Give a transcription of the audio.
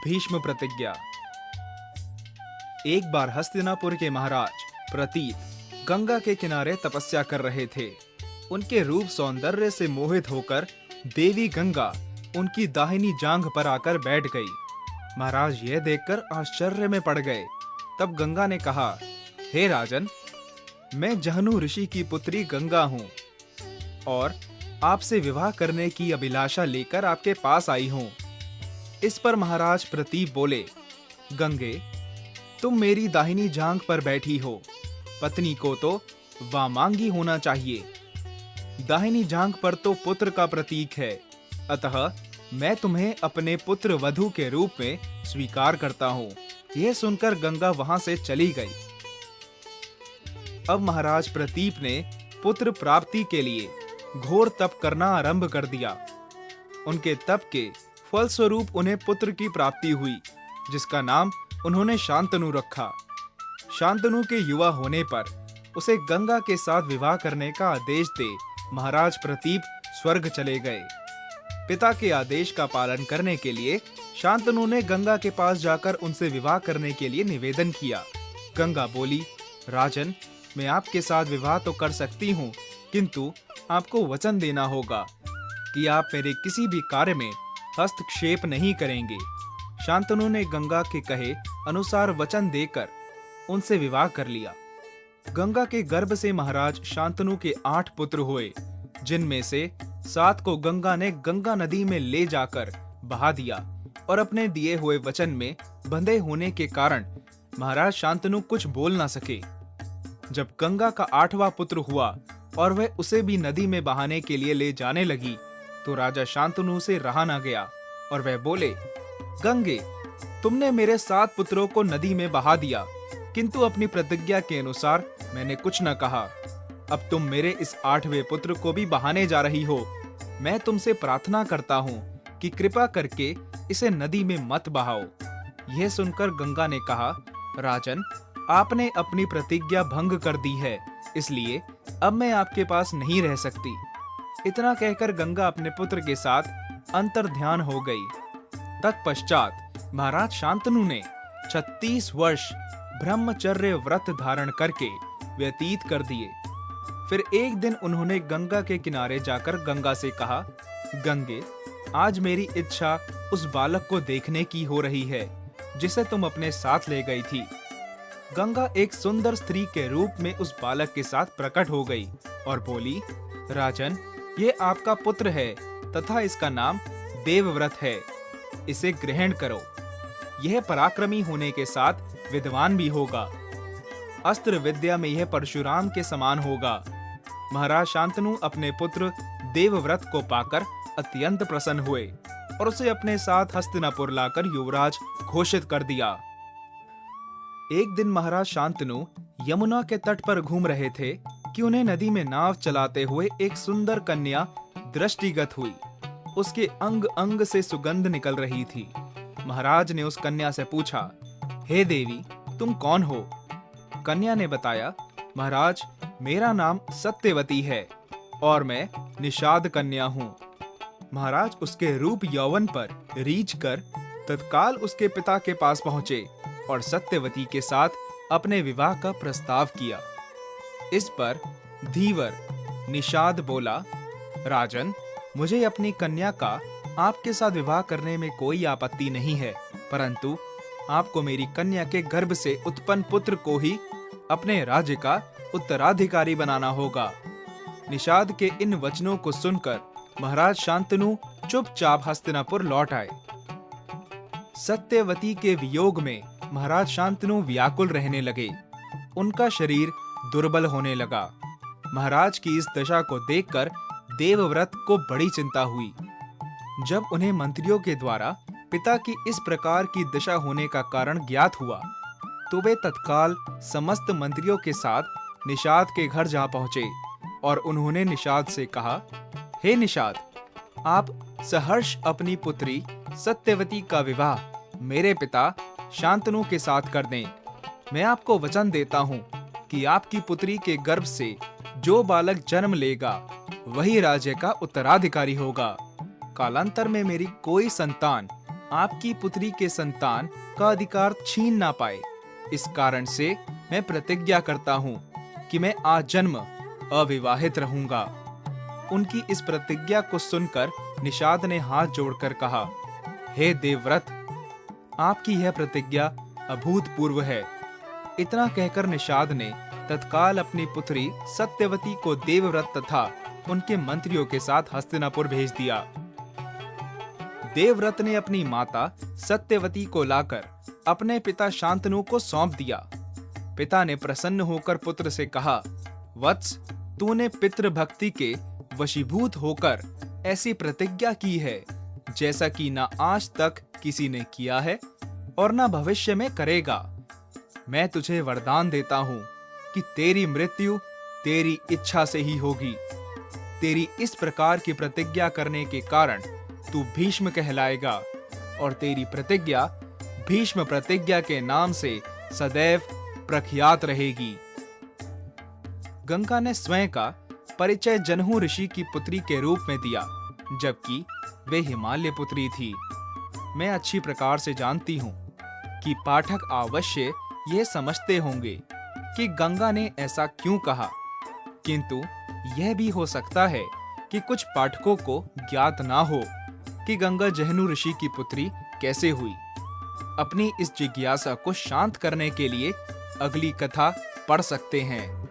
भीष्म प्रतिज्ञा। एक बार हस्तिनापुर के महाराज प्रतीत गंगा के किनारे तपस्या कर रहे थे। उनके रूप सौंदर्य से मोहित होकर देवी गंगा उनकी दाहिनी जांघ पर आकर बैठ गई। महाराज यह देखकर आश्चर्य में पड़ गए। तब गंगा ने कहा, हे राजन, मैं जहनु ऋषि की पुत्री गंगा हूँ और आपसे विवाह करने की अभिलाषा लेकर आपके पास आई हूँ। इस पर महाराज प्रतीप बोले, गंगे, तुम मेरी दाहिनी जांघ पर बैठी हो, पत्नी को तो वामांगी होना चाहिए। दाहिनी जांघ पर तो पुत्र का प्रतीक है, अतः मैं तुम्हें अपने पुत्र वधू के रूप में स्वीकार करता हूँ। यह सुनकर गंगा वहां से चली गई। अब महाराज प्रतीप ने पुत्र प्राप्ति के लिए घोर तप करना आरंभ कर दिया। उनके तप के फलस्वरूप उन्हें पुत्र की प्राप्ति हुई, जिसका नाम उन्होंने शांतनु रखा। शांतनु के युवा होने पर उसे गंगा के साथ विवाह करने का आदेश दे महाराज प्रतीप स्वर्ग चले गए। पिता के आदेश का पालन करने के लिए शांतनु ने गंगा के पास जाकर उनसे विवाह करने के लिए निवेदन किया। गंगा बोली, राजन, मैं आपके साथ विवाह तो कर सकती हूँ, किंतु आपको वचन देना होगा कि आप मेरे किसी भी कार्य में हस्तक्षेप नहीं करेंगे। शांतनु ने गंगा के कहे अनुसार वचन देकर उनसे विवाह कर लिया। गंगा के गर्भ से महाराज शांतनु के 8 पुत्र हुए, जिनमें से 7 को गंगा ने गंगा नदी में ले जाकर बहा दिया और अपने दिए हुए वचन में बंधे होने के कारण महाराज शांतनु कुछ बोल ना सके। जब गंगा का 8वां पुत्र हुआ और वह उसे भी नदी में बहाने के लिए ले जाने लगी, तो राजा शांतनु से रहा ना गया और वह बोले, गंगे, तुमने मेरे 7 पुत्रों को नदी में बहा दिया, किंतु अपनी प्रतिज्ञा के अनुसार मैंने कुछ न कहा। अब तुम मेरे इस 8वें पुत्र को भी बहाने जा रही हो। मैं तुमसे प्रार्थना करता हूँ कि कृपा करके इसे नदी में मत बहाओ। यह सुनकर गंगा ने कहा, राजन, आपने अपनी प्रतिज्ञा भंग कर दी है, इसलिए अब मैं आपके पास नहीं रह सकती। इतना कहकर गंगा अपने पुत्र के साथ अंतर्ध्यान हो गई। तत्पश्चात महाराज शांतनु ने 36 वर्ष ब्रह्मचर्य व्रत धारण करके व्यतीत कर दिए। फिर एक दिन उन्होंने गंगा के किनारे जाकर गंगा से कहा, गंगे, आज मेरी इच्छा उस बालक को देखने की हो रही है जिसे तुम अपने साथ ले गई थी। गंगा एक सुंदर स्त्री के रूप में उस बालक के साथ प्रकट हो गई और बोली, राजन, ये आपका पुत्र है तथा इसका नाम देवव्रत है। इसे ग्रहण करो। यह पराक्रमी होने के साथ विद्वान भी होगा। अस्त्र विद्या में यह परशुराम के समान होगा। महाराज शांतनु अपने पुत्र देवव्रत को पाकर अत्यंत प्रसन्न हुए और उसे अपने साथ हस्तिनापुर लाकर युवराज घोषित कर दिया। एक दिन महाराज शांतनु यमुना के तट पर घूम रहे थे कि उन्हें नदी में नाव चलाते हुए एक सुंदर कन्या दृष्टिगत हुई। उसके अंग अंग से सुगंध निकल रही थी। महाराज ने उस कन्या से पूछा, हे देवी, तुम कौन हो? कन्या ने बताया, महाराज, मेरा नाम सत्यवती है और मैं निषाद कन्या हूँ। महाराज उसके रूप यौवन पर रीझ कर तत्काल उसके पिता के पास पहुंचे और सत्यवती के साथ अपने विवाह का प्रस्ताव किया। इस पर धीवर निषाद बोला, राजन, मुझे अपनी कन्या का आपके साथ विवाह करने में कोई आपत्ति नहीं है, परंतु आपको मेरी कन्या के गर्भ से उत्पन्न पुत्र को ही अपने राज्य का उत्तराधिकारी बनाना होगा। निषाद के इन वचनों को सुनकर महाराज शांतनु चुपचाप हस्तिनापुर लौट आए। सत्यवती के वियोग में महाराज शांतनु व्याकुल रहने लगे। उनका शरीर दुर्बल होने लगा। महाराज की इस दशा को देखकर देवव्रत को बड़ी चिंता हुई। जब उन्हें मंत्रियों के द्वारा पिता की इस प्रकार की दशा होने का कारण ज्ञात हुआ, तो वे तत्काल समस्त मंत्रियों के साथ निषाद के घर जा पहुंचे और उन्होंने निषाद से कहा, हे निषाद, आप सहर्ष अपनी पुत्री सत्यवती का विवाह मेरे पिता शांतनु के साथ कर दें। मैं आपको वचन देता हूँ कि आपकी पुत्री के गर्भ से जो बालक जन्म लेगा वही राज्य का उत्तराधिकारी होगा। कालांतर में मेरी कोई संतान आपकी पुत्री के संतान का अधिकार छीन ना पाए। इस कारण से मैं प्रतिज्ञा करता हूँ कि मैं आजन्म अविवाहित रहूंगा। उनकी इस प्रतिज्ञा को सुनकर निषाद ने हाथ जोड़कर कहा, हे देवव्रत, आपकी यह प्रतिज्ञा अभूतपूर्व है। इतना कहकर निषाद ने तत्काल अपनी पुत्री सत्यवती को देवव्रत तथा उनके मंत्रियों के साथ हस्तिनापुर भेज दिया। देवव्रत ने अपनी माता सत्यवती को लाकर अपने पिता शांतनु को सौंप दिया। पिता ने प्रसन्न होकर पुत्र से कहा, वत्स, तूने पितृभक्ति के वशीभूत होकर ऐसी प्रतिज्ञा की है जैसा कि ना आज तक किसी ने किया है और ना भविष्य में करेगा। मैं तुझे वरदान देता हूँ कि तेरी मृत्यु तेरी इच्छा से ही होगी। तेरी इस प्रकार की प्रतिज्ञा करने के कारण तू भीष्म कहलाएगा और तेरी प्रतिज्ञा भीष्म प्रतिज्ञा के नाम से सदैव प्रख्यात रहेगी। गंगा ने स्वयं का परिचय जनहू ऋषि की पुत्री के रूप में दिया, जबकि वे हिमालय पुत्री थी। मैं अच्छी प्रकार से जानती हूँ कि पाठक अवश्य यह समझते होंगे कि गंगा ने ऐसा क्यों कहा, किंतु यह भी हो सकता है कि कुछ पाठकों को ज्ञात ना हो कि गंगा जहनु ऋषि की पुत्री कैसे हुई। अपनी इस जिज्ञासा को शांत करने के लिए अगली कथा पढ़ सकते हैं।